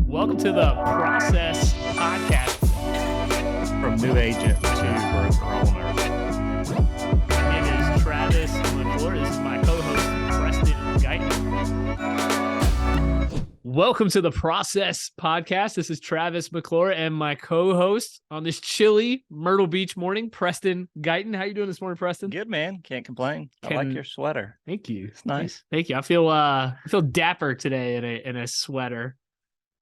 Welcome to the Process Podcast. From new agent to broker owner. My name is Travis McClure. This is my co-host, Preston Guyton. Welcome to the Process Podcast. This is Travis McClure and my co-host on this chilly Myrtle Beach morning, Preston Guyton. How you doing this morning, Preston? Good, man. Can't complain. I like your sweater. Thank you. It's nice. Thank you. I feel dapper today in a sweater.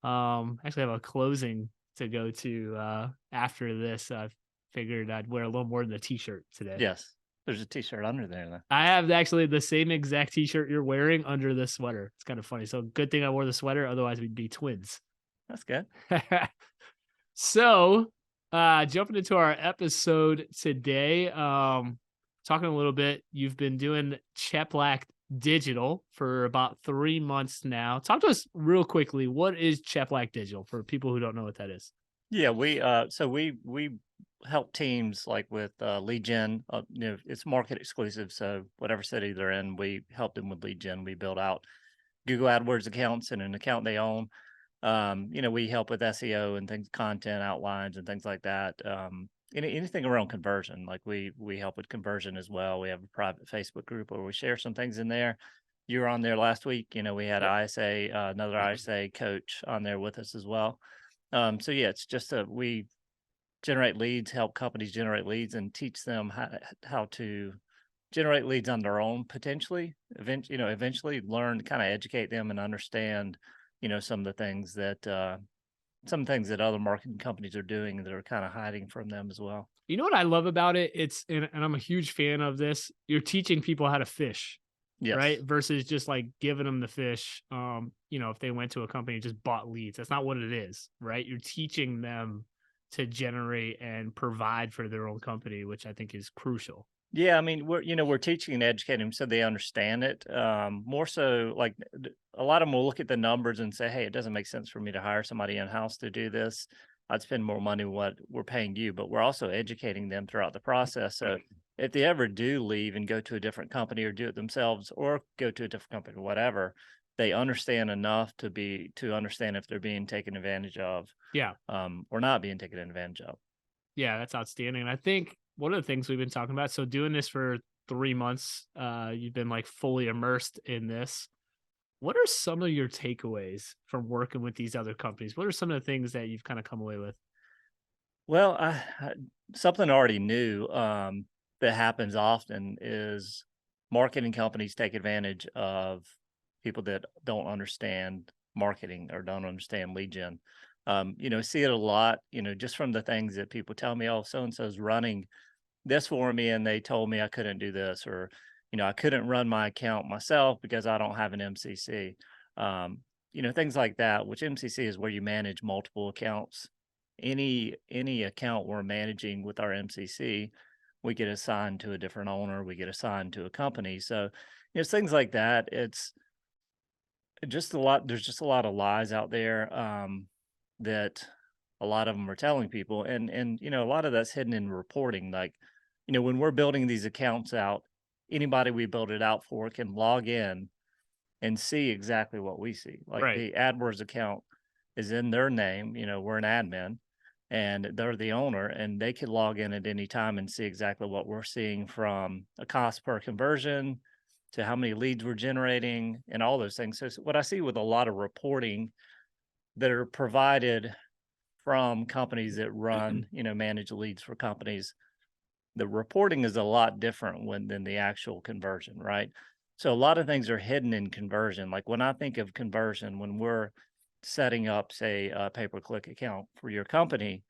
Actually have a closing to go to after this. I figured I'd wear a little more than a t-shirt today. Yes. There's a t-shirt under there, though. I have actually the same exact t-shirt you're wearing under this sweater. It's kind of funny. So good thing I wore the sweater. Otherwise we'd be twins. That's good. So jumping into our episode today, talking a little bit, you've been doing Cheplack Digital for about 3 months now. Talk to us real quickly. What is Cheplack Digital for people who don't know what that is? Yeah, we help teams like with lead gen. It's market exclusive, so whatever city they're in, we help them with lead gen. We build out Google AdWords accounts and an account they own. We help with SEO and things, content outlines and things like that. Anything around conversion, like we help with conversion as well. We have a private Facebook group where we share some things in there. You were on there last week. We had ISA, another ISA coach on there with us as well. It's just we generate leads, help companies generate leads, and teach them how to generate leads on their own potentially. Eventually learn, kind of educate them and understand, some of the things that other marketing companies are doing that are kind of hiding from them as well. You know what I love about it? And I'm a huge fan of this. You're teaching people how to fish, yes. Right? Versus just like giving them the fish. If they went to a company and just bought leads, that's not what it is, right? You're teaching them to generate and provide for their own company, which I think is crucial. Yeah, I mean, we're teaching and educating them so they understand it. More so, like a lot of them will look at the numbers and say, "Hey, it doesn't make sense for me to hire somebody in-house to do this. I'd spend more money than what we're paying you." But we're also educating them throughout the process. So if they ever do leave and go to a different company or do it themselves or go to a different company, whatever, they understand enough to understand if they're being taken advantage of, or not being taken advantage of. Yeah, that's outstanding. And I think one of the things we've been talking about, so doing this for 3 months, you've been like fully immersed in this. What are some of your takeaways from working with these other companies? What are some of the things that you've kind of come away with? Well, something I already knew that happens often is marketing companies take advantage of people that don't understand marketing or don't understand lead gen. See it a lot, just from the things that people tell me, "Oh, so-and-so's running this for me and they told me I couldn't do this," or, "I couldn't run my account myself because I don't have an MCC." Things like that, which MCC is where you manage multiple accounts. Any account we're managing with our MCC, we get assigned to a different owner, we get assigned to a company. So, it's things like that. It's just a lot. There's just a lot of lies out there that a lot of them are telling people. And a lot of that's hidden in reporting. Like, when we're building these accounts out, anybody we build it out for can log in and see exactly what we see. Like the AdWords account is in their name, we're an admin and they're the owner, and they could log in at any time and see exactly what we're seeing, from a cost per conversion to how many leads we're generating and all those things. So what I see with a lot of reporting that are provided from companies that run, manage leads for companies, the reporting is a lot different than the actual conversion, right? So a lot of things are hidden in conversion. Like when I think of conversion, when we're setting up, say, a pay-per-click account for your company,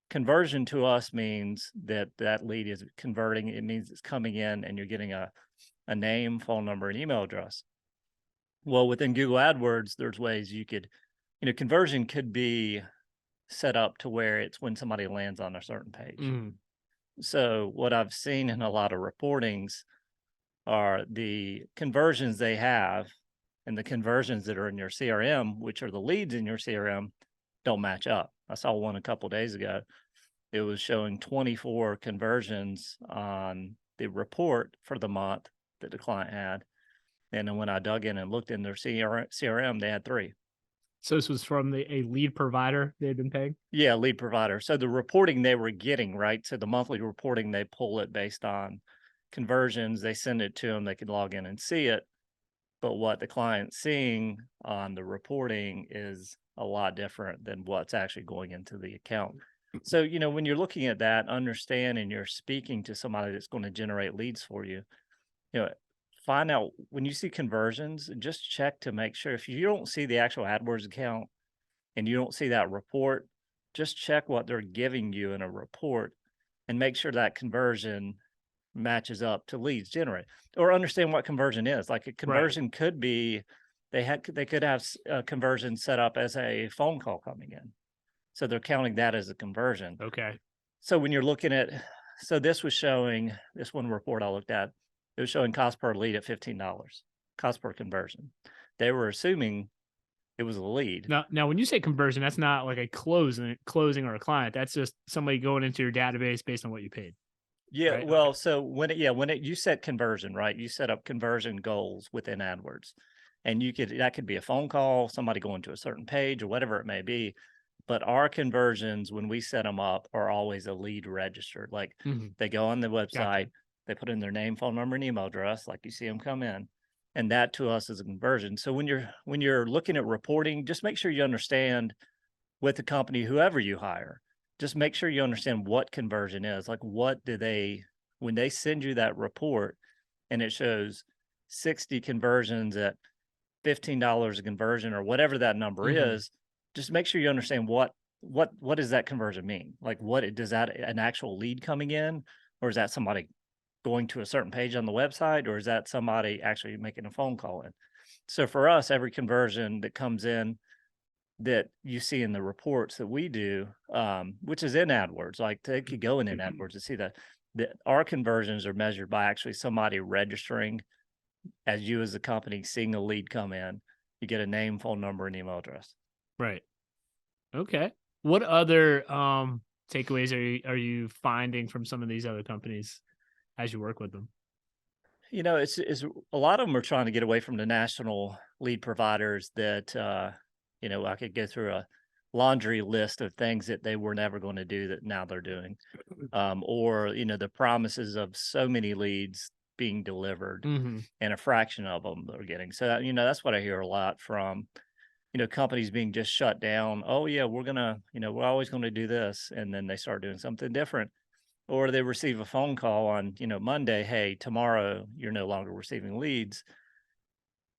conversion to us means that lead is converting. It means it's coming in and you're getting a name, phone number, and email address. Well, within Google AdWords, there's ways you could, conversion could be set up to where it's when somebody lands on a certain page. So what I've seen in a lot of reportings are the conversions they have and the conversions that are in your CRM, which are the leads in your CRM, don't match up. I saw one a couple of days ago. It was showing 24 conversions on the report for the month that the client had. And then when I dug in and looked in their CRM, they had 3. So this was from a lead provider they'd been paying? Yeah, lead provider. So the reporting they were getting, right? So the monthly reporting, they pull it based on conversions. They send it to them. They can log in and see it. But what the client's seeing on the reporting is a lot different than what's actually going into the account. So, when you're looking at that, understand and you're speaking to somebody that's going to generate leads for you, you know, find out when you see conversions, just check to make sure if you don't see the actual AdWords account and you don't see that report, just check what they're giving you in a report and make sure that conversion matches up to leads generated or understand what conversion is. Like a Right. conversion could be they could have a conversion set up as a phone call coming in. So they're counting that as a conversion. Okay. So when you're looking at so this was showing this one report I looked at, it was showing cost per lead at $15, cost per conversion. They were assuming it was a lead. Now, when you say conversion, that's not like a closing or a client. That's just somebody going into your database based on what you paid, Yeah, right? Okay. well, so when it you set conversion, right? You set up conversion goals within AdWords. And that could be a phone call, somebody going to a certain page or whatever it may be. But our conversions, when we set them up, are always a lead registered. Like Mhm. they go on the Gotcha. website, they put in their name, phone number, and email address, like you see them come in. And that to us is a conversion. So when you're looking at reporting, just make sure you understand with the company, whoever you hire, just make sure you understand what conversion is. Like, what do they, when they send you that report and it shows 60 conversions at $15 a conversion or whatever that number Mhm. is, just make sure you understand what does that conversion mean? Like, does that an actual lead coming in, or is that somebody going to a certain page on the website, or is that somebody actually making a phone call in? So for us, every conversion that comes in that you see in the reports that we do, which is in AdWords, like they could go in AdWords to see that our conversions are measured by actually somebody registering as you as a company, seeing a lead come in. You get a name, phone number, and email address. Right. Okay. What other takeaways are you finding from some of these other companies as you work with them? It's a lot of them are trying to get away from the national lead providers that I could go through a laundry list of things that they were never going to do that now they're doing. Or the promises of so many leads being delivered Mhm. and a fraction of them they're getting. So that's what I hear a lot from companies being just shut down. Oh yeah, we're always going to do this, and then they start doing something different. Or they receive a phone call on Monday, hey, tomorrow you're no longer receiving leads.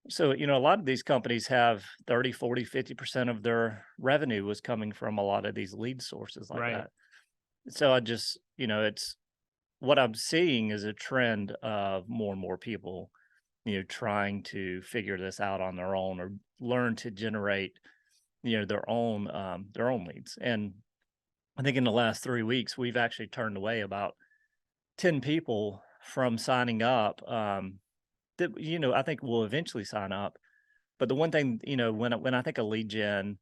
So a lot of these companies have 30, 40, 50% of their revenue was coming from a lot of these lead sources like Right. that. So I just it's what I'm seeing is a trend of more and more people, trying to figure this out on their own or learn to generate, their own leads. And I think in the last 3 weeks, we've actually turned away about 10 people from signing up. That I think will eventually sign up. But the one thing, when I think of lead gen,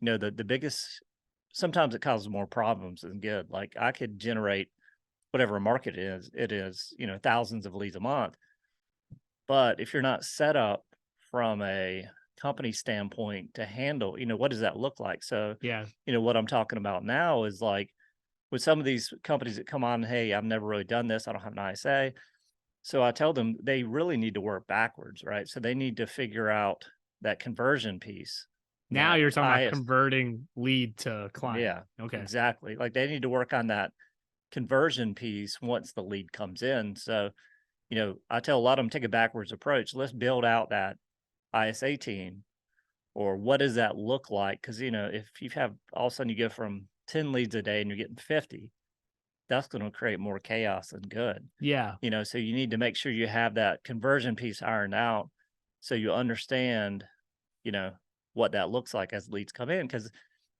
the biggest sometimes it causes more problems than good. Like I could generate whatever market it is, thousands of leads a month. But if you're not set up from a company standpoint to handle, what does that look like? So, Yeah. what I'm talking about now is like with some of these companies that come on, hey, I've never really done this. I don't have an ISA. So I tell them they really need to work backwards, right? So they need to figure out that conversion piece. Now That you're talking about IS, converting lead to client. yeah, Okay. exactly. Like they need to work on that conversion piece once the lead comes in. So I tell a lot of them take a backwards approach. Let's build out that ISA team, or what does that look like? Because if you have all of a sudden you go from 10 leads a day and you're getting 50, that's going to create more chaos than good. Yeah. So you need to make sure you have that conversion piece ironed out, so you understand, you know, what that looks like as leads come in. Because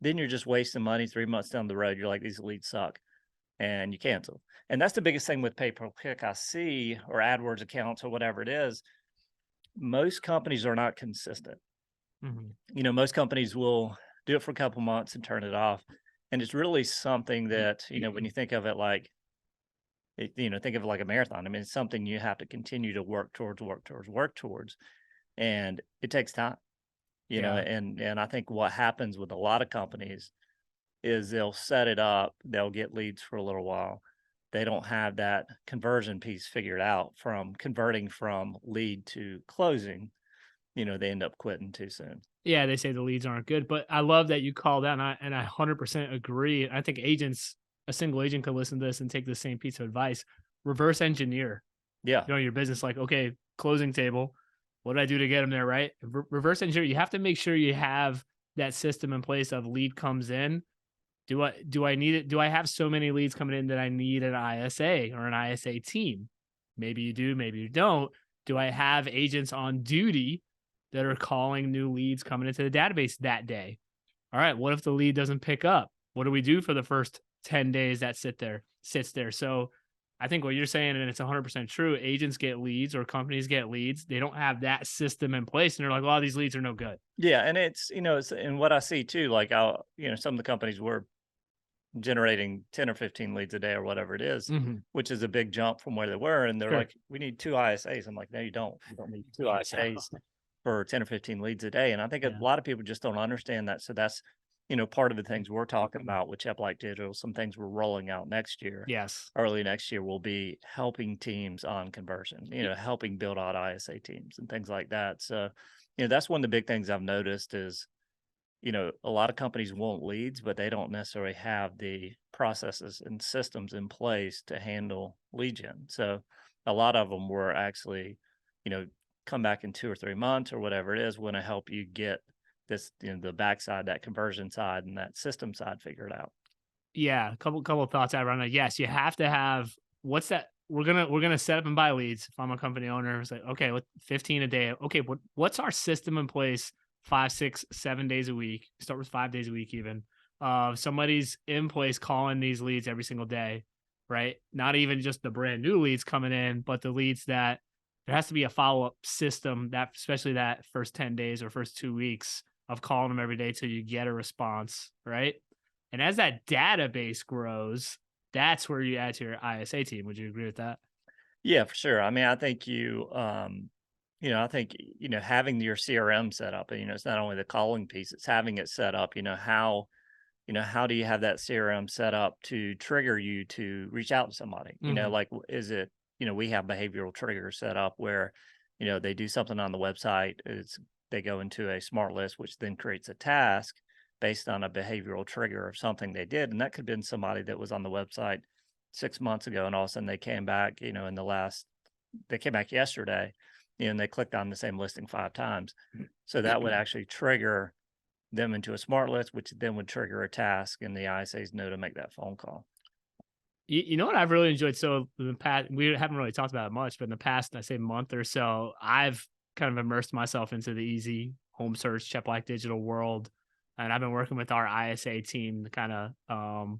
then you're just wasting money 3 months down the road. You're like, these leads suck, and you cancel. And that's the biggest thing with pay per click I see, or AdWords accounts, or whatever it is. Most companies are not consistent. Mhm. Most companies will do it for a couple months and turn it off. And it's really something that, when you think of it like, think of it like a marathon. I mean, it's something you have to continue to work towards. And it takes time. Yeah. and I think what happens with a lot of companies is they'll set it up, they'll get leads for a little while. They don't have that conversion piece figured out from converting from lead to closing. They end up quitting too soon. Yeah, they say the leads aren't good, but I love that you called out, and I 100% agree. I think agents, a single agent could listen to this and take the same piece of advice. Reverse engineer, Yeah. your business, like, okay, closing table, what did I do to get them there, right? Reverse engineer, you have to make sure you have that system in place of lead comes in. Do I need it? Do I have so many leads coming in that I need an ISA or an ISA team? Maybe you do, maybe you don't. Do I have agents on duty that are calling new leads coming into the database that day? All right, what if the lead doesn't pick up? What do we do for the first 10 days that sits there? So I think what you're saying, and it's 100% true, agents get leads or companies get leads. They don't have that system in place. And they're like, well, these leads are no good. Yeah, and it's and what I see too, like some of the companies were generating 10 or 15 leads a day or whatever it is, Mm-hmm. which is a big jump from where they were. And they're Sure. like, we need 2 ISAs. I'm like, no, you don't. You don't need 2 ISAs for 10 or 15 leads a day. And I think a Yeah. lot of people just don't understand that. So that's, part of the things we're talking about with Chep Like Digital, some things we're rolling out next year, Yes. early next year, will be helping teams on conversion, Y- helping build out ISA teams and things like that. So, that's one of the big things I've noticed is a lot of companies want leads, but they don't necessarily have the processes and systems in place to handle lead gen. So a lot of them were actually, you know, come back in 2 or 3 months or whatever it is, want to help you get this, the backside, that conversion side and that system side figured out. Yeah, a couple of thoughts I run. Yes, you have to have what's that? We're gonna set up and buy leads. If I'm a company owner, it's like, okay, what 15 a day? Okay, what's our system in place? 5, 6, 7 days a week. Start with 5 days a week, even. Somebody's in place calling these leads every single day, right? Not even just the brand new leads coming in, but the leads that there has to be a follow up system that, especially that first 10 days or first 2 weeks of calling them every day till you get a response, right? And as that database grows, that's where you add to your ISA team. Would you agree with that? Yeah, for sure. I mean, I think I think, having your CRM set up and, it's not only the calling piece, it's having it set up, how do you have that CRM set up to trigger you to reach out to somebody? Mhm. Like, is it, we have behavioral triggers set up where, they do something on the website, they go into a smart list, which then creates a task based on a behavioral trigger of something they did. And that could have been somebody that was on the website 6 months ago. And all of a sudden they came back, they came back yesterday, and they clicked on the same listing 5 times. So that would actually trigger them into a smart list, which then would trigger a task, and the ISAs know to make that phone call. You know what I've really enjoyed? So in the past, we haven't really talked about it much, but in the past, I say month or so, I've kind of immersed myself into the easy home search, Chep Like Digital world. And I've been working with our ISA team to kind of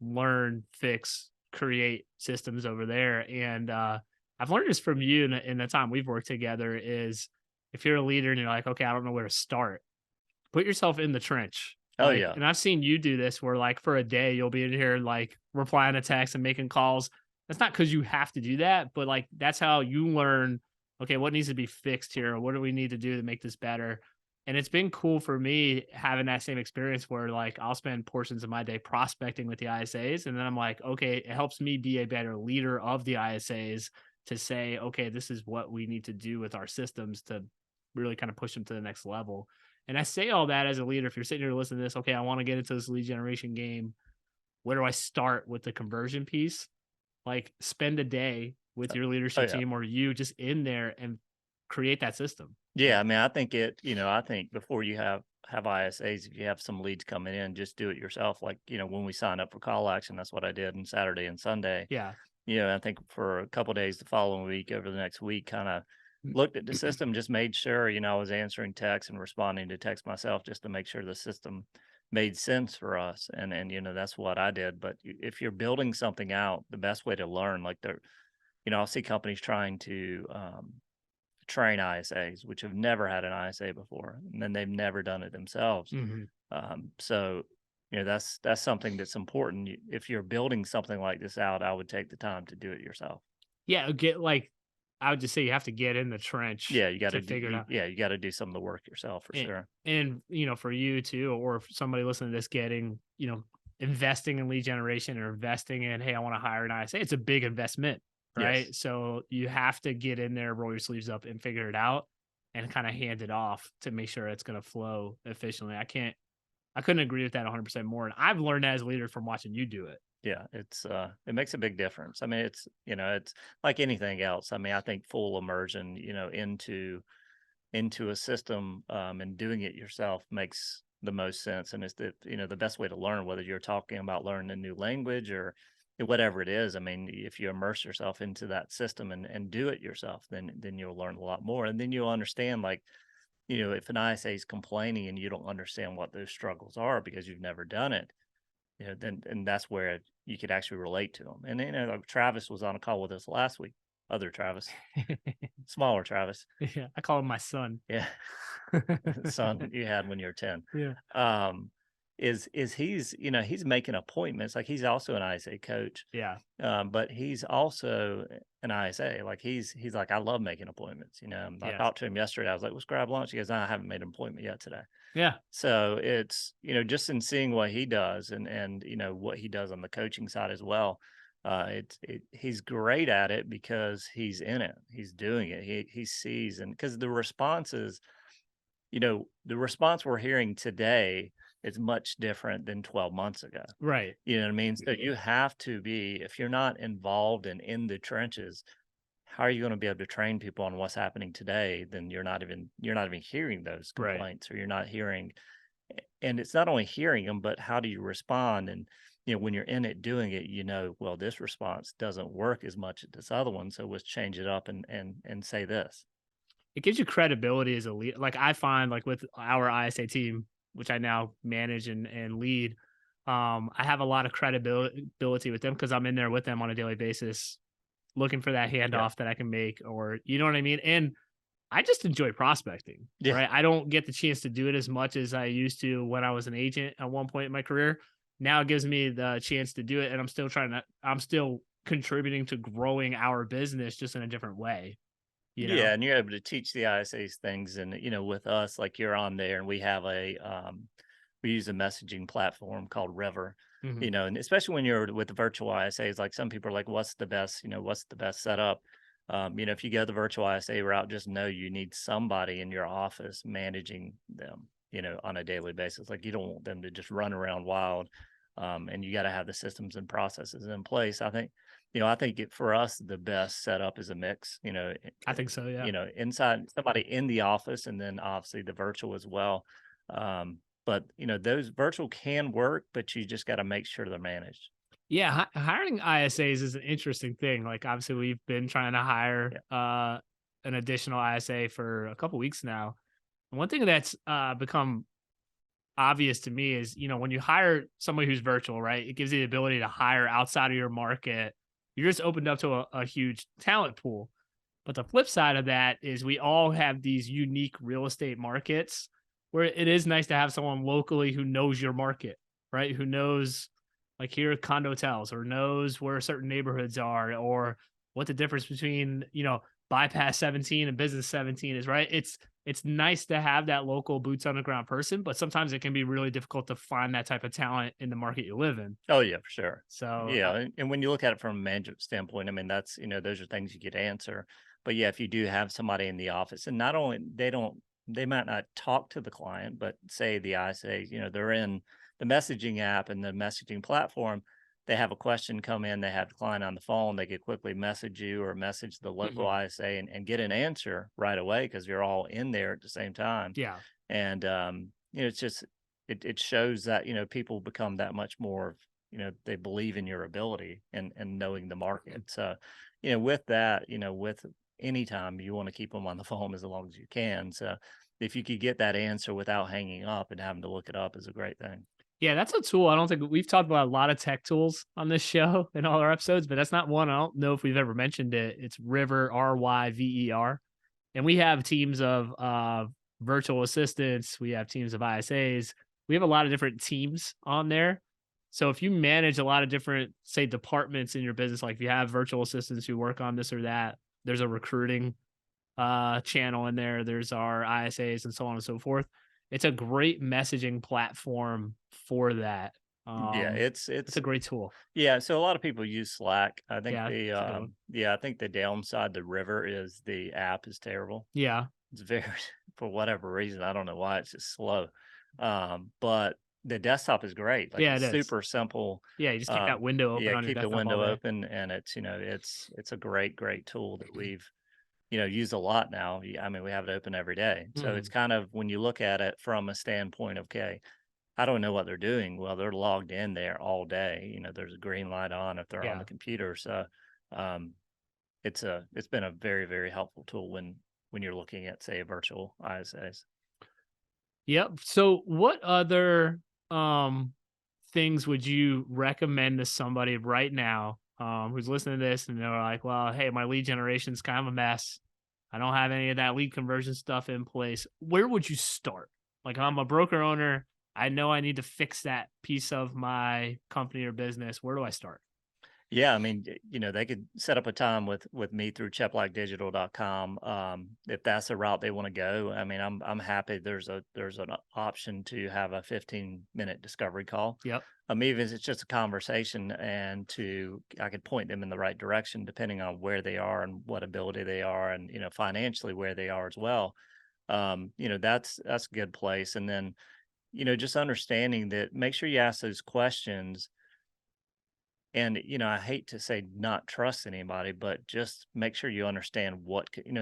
learn, fix, create systems over there. And I've learned this from you in the time we've worked together is if you're a leader and you're like, okay, I don't know where to start, put yourself in the trench. Oh Like, yeah. and I've seen you do this where like for a day you'll be in here like replying to texts and making calls. That's not because you have to do that, but like that's how you learn, okay, what needs to be fixed here? What do we need to do to make this better? And it's been cool for me having that same experience where like I'll spend portions of my day prospecting with the ISAs. And then I'm like, okay, it helps me be a better leader of the ISAs to say, okay, this is what we need to do with our systems to really kind of push them to the next level. And I say all that as a leader. If you're sitting here listening to this, okay, I want to get into this lead generation game. Where do I start with the conversion piece? Like spend a day with your Oh leadership yeah. team or you just in there and create that system. Yeah, I mean, I think I think before you have ISAs, if you have some leads coming in, just do it yourself. Like, when we signed up for call action, that's what I did on Saturday and Sunday. Yeah. I think for a couple days the following week, over the next week, kind of looked at the system, just made sure, I was answering texts and responding to text myself just to make sure the system made sense for us. And that's what I did. But if you're building something out, the best way to learn, like I'll see companies trying to train ISAs, which have never had an ISA before, and then they've never done it themselves. Mhm. So, that's something that's important. If you're building something like this out, I would take the time to do it yourself. Yeah. Get like I would just say you have to get in the trench Yeah, you got to to do. figure it out. Yeah, you got to do some of the work yourself for And, sure. for you too, or for somebody listening to this getting, investing in lead generation or investing in, hey, I want to hire an ISA, it's a big investment, Yes. right? So you have to get in there, roll your sleeves up and figure it out and kind of hand it off to make sure it's going to flow efficiently. I couldn't agree with that 100% more. And I've learned that as a leader from watching you do it. Yeah, it makes a big difference. I mean, it's like anything else. I mean, I think full immersion, into a system, and doing it yourself makes the most sense. And it's the best way to learn, whether you're talking about learning a new language or whatever it is. I mean, if you immerse yourself into that system and do it yourself, then you'll learn a lot more. And then you'll understand, like, if an ISA is complaining and you don't understand what those struggles are because you've never done it, then and that's where you could actually relate to them. And like Travis was on a call with us last week. Other Travis, smaller Travis. Yeah, I call him my son. Yeah. Son you had when you were 10. Yeah. Um, is he's making appointments. Like, he's also an ISA coach, Yeah. but he's also an ISA. Like, he's like, I love making appointments. I Yes. talked to him yesterday. I was like, let's grab lunch. He goes, I haven't made an appointment yet today. Yeah. So it's, just in seeing what he does and what he does on the coaching side as well. He's great at it because he's in it. He's doing it. He sees, and because the response we're hearing today is much different than 12 months ago. Right. You know what I mean? So you have to be, if you're not involved and in the trenches, how are you going to be able to train people on what's happening today? Then you're not even hearing those Right. complaints, or you're not hearing, and it's not only hearing them, but how do you respond? And when you're in it doing it, well, this response doesn't work as much as this other one, so let's change it up and say this. It gives you credibility as a lead. Like I find like with our ISA team, which I now manage and lead, I have a lot of credibility with them because I'm in there with them on a daily basis, looking for that Yeah. handoff that I can make, or you know what I mean? And I just enjoy prospecting, Yeah. right? I don't get the chance to do it as much as I used to when I was an agent at one point in my career. Now it gives me the chance to do it. And I'm still contributing to growing our business just in a different way, you know? Yeah, and you're able to teach the ISAs things, and with us, like, you're on there, and we have we use a messaging platform called River, Mhm. and especially when you're with the virtual ISAs, like, some people are like, what's the best setup? If you go the virtual ISA route, just know you need somebody in your office managing them, on a daily basis. Like, you don't want them to just run around wild, and you got to have the systems and processes in place. For us, the best setup is a mix, I think so. Yeah. inside somebody in the office, and then obviously the virtual as well. But those virtual can work, but you just got to make sure they're managed. Yeah, hiring ISAs is an interesting thing. Like, obviously, we've been trying to hire Yeah. an additional ISA for a couple weeks now. And one thing that's become obvious to me is, when you hire somebody who's virtual, right? It gives you the ability to hire outside of your market. You're just opened up to a huge talent pool. But the flip side of that is we all have these unique real estate markets where it is nice to have someone locally who knows your market, right? Who knows, like, here are condo hotels, or knows where certain neighborhoods are, or what the difference between, bypass 17 and business 17 is, right? It's nice to have that local boots on the ground person, but sometimes it can be really difficult to find that type of talent in the market you live in. Oh yeah, for sure. So Yeah, and when you look at it from a management standpoint, I mean, that's those are things you could answer. But yeah, if you do have somebody in the office, and not only they might not talk to the client, but say the ISA, they're in the messaging app and the messaging platform. They have a question come in, they have the client on the phone, they could quickly message you or message the local mhm, ISA and get an answer right away because you're all in there at the same time. yeah. And it's just it shows that people become that much more, they believe in your ability and knowing the market. So with that, with any time you want to keep them on the phone as long as you can. So if you could get that answer without hanging up and having to look it up, is a great thing. Yeah, that's a tool. I don't think we've talked about a lot of tech tools on this show in all our episodes, but that's not one. I don't know if we've ever mentioned it. It's River, Ryver. And we have teams of virtual assistants. We have teams of ISAs. We have a lot of different teams on there. So if you manage a lot of different, say, departments in your business, like if you have virtual assistants who work on this or that, There's a recruiting channel in there. There's our ISAs and so on and so forth. It's a great messaging platform for that. Yeah, It's a great tool. yeah, so a lot of people use Slack. I think Yeah, it's a good one. I think the downside, the river, is the app is terrible. Yeah, It's very for whatever reason, I don't know why, it's just slow. But the desktop is great. Like, yeah, it it's is. super simple. Yeah, you just keep that window open Yeah, on your keep the desktop all window day. open, and it's, it's a great tool that we've, used a lot now. I mean, we have it open every day. So it's Mhm. kind of, when you look at it from a standpoint of, okay, I don't know what they're doing. Well, they're logged in there all day. There's a green light on if they're on the Yeah. computer. So um, it's been a very helpful tool when you're looking at, say, a virtual ISAs. Yep. So what other things would you recommend to somebody right now who's listening to this and they're like, well, hey, my lead generation's kind of a mess. I don't have any of that lead conversion stuff in place. Where would you start? Like, I'm a broker owner. I know I need to fix that piece of my company or business. Where do I start? Yeah, I mean, they could set up a time with me through cheplackdigital.com. If that's the route they want to go. I mean, I'm happy there's an option to have a 15-minute discovery call. Yep. Even if it's just a conversation, and I could point them in the right direction depending on where they are and what ability they are, and financially where they are as well. That's a good place. And then, just understanding that, make sure you ask those questions. And, I hate to say not trust anybody, but just make sure you understand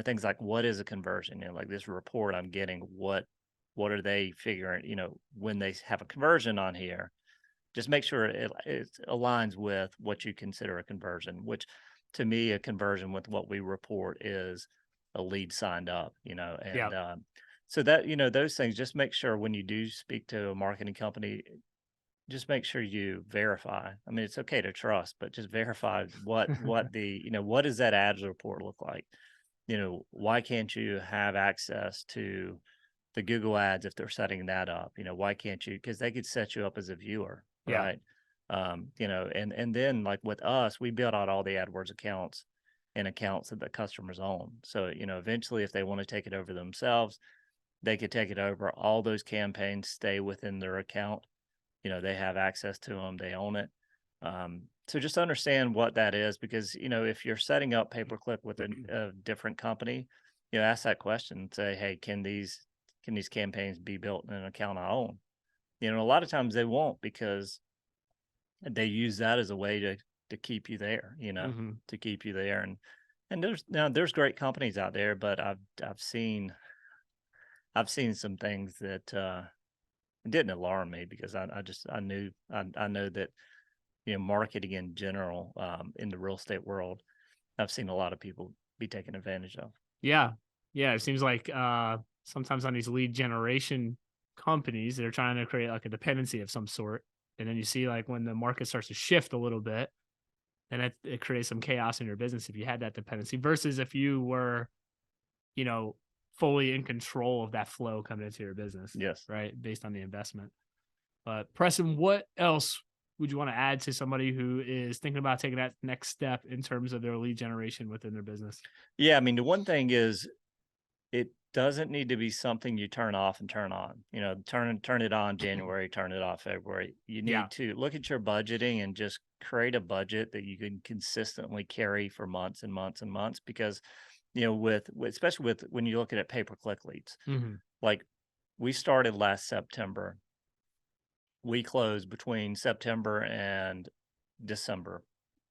things like, what is a conversion? Like, this report I'm getting, what are they figuring, when they have a conversion on here, just make sure it aligns with what you consider a conversion, which, to me, a conversion with what we report is a lead signed up, and, Yep. so that, those things, just make sure when you do speak to a marketing company, just make sure you verify. I mean, it's okay to trust, but just verify what does that ads report look like? Why can't you have access to the Google ads if they're setting that up? Why can't you? Because they could set you up as a viewer, Yeah. right? And then, like with us, we build out all the AdWords accounts and accounts that the customers own. So, eventually, if they want to take it over themselves, they could take it over. All those campaigns stay within their account. They have access to them, they own it. So just understand what that is, because, if you're setting up pay-per-click with a different company, ask that question. Say, hey, can these campaigns be built in an account I own? A lot of times they won't, because they use that as a way to keep you there, Hmm. to keep you there. And there's great companies out there, but I've seen some things that it didn't alarm me, because I know that, marketing in general, in the real estate world, I've seen a lot of people be taken advantage of. Yeah. Yeah. It seems like sometimes on these lead generation companies, they're trying to create like a dependency of some sort. And then you see like when the market starts to shift a little bit, and it creates some chaos in your business if you had that dependency versus if you were, you know, fully in control of that flow coming into your business, Yes. right? Based on the investment. But Preston, what else would you want to add to somebody who is thinking about taking that next step in terms of their lead generation within their business? Yeah, I mean, the one thing is, it doesn't need to be something you turn off and turn on. Turn it on January, turn it off February. You Yeah. need to look at your budgeting and just create a budget that you can consistently carry for months and months and months, because, especially with when you look at it, pay-per-click leads. Hmm. Like, we started last September. We closed between September and December,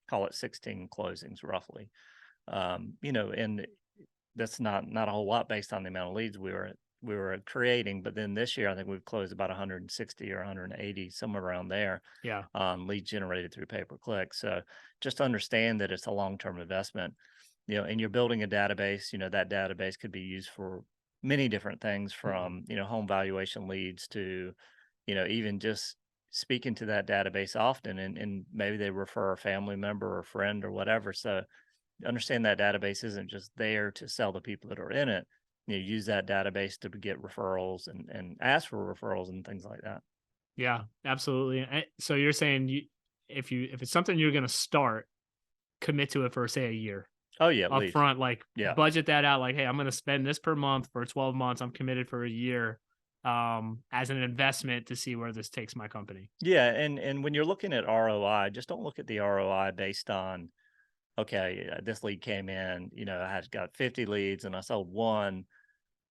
call it 16 closings roughly. And that's not a whole lot based on the amount of leads we were creating. But then this year, I think we've closed about 160 or 180, somewhere around there, Yeah. on leads generated through pay-per-click. So just understand that it's a long-term investment, and you're building a database. That database could be used for many different things, Hmm. from, home valuation leads to, even just speaking to that database often, and maybe they refer a family member or friend or whatever. So understand that database isn't just there to sell to people that are in it. Use that database to get referrals, and ask for referrals and things like that. Yeah, absolutely. So you're saying if it's something you're going to start, commit to it for say a year. Oh yeah, up leads. front, like Yeah. budget that out. Like, hey, I'm going to spend this per month for 12 months. I'm committed for a year as an investment to see where this takes my company. Yeah, and when you're looking at ROI, just don't look at the ROI based on, okay, this lead came in, I had got 50 leads and I sold one.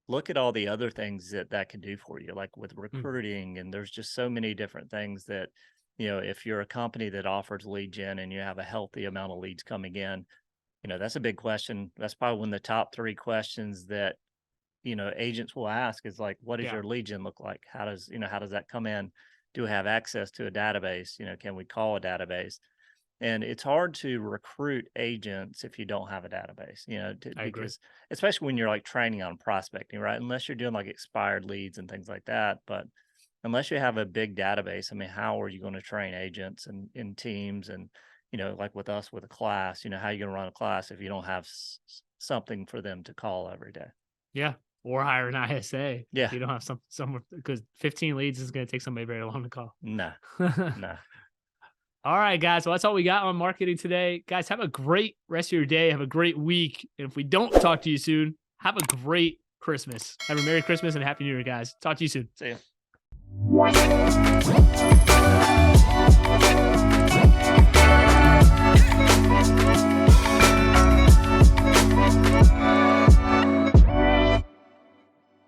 Look at all the other things that that can do for you, like with Mm, recruiting. And there's just so many different things that, if you're a company that offers lead gen and you have a healthy amount of leads coming in, that's a big question. That's probably one of the top three questions that, agents will ask is like, what does yeah, your lead gen look like? How does that come in? Do we have access to a database? Can we call a database? And it's hard to recruit agents if you don't have a database, I agree. because especially when you're like training on prospecting, right? Unless you're doing like expired leads and things like that. But unless you have a big database, I mean, how are you going to train agents and in teams and, like with us with a class, how are you going to run a class if you don't have something for them to call every day? Yeah. Or hire an ISA if Yeah. you don't have someone, because 15 leads is going to take somebody very long to call. Nah, nah. All right, guys. Well, that's all we got on marketing today. Guys, have a great rest of your day. Have a great week. And if we don't talk to you soon, have a great Christmas. Have a Merry Christmas and a Happy New Year, guys. Talk to you soon. See ya.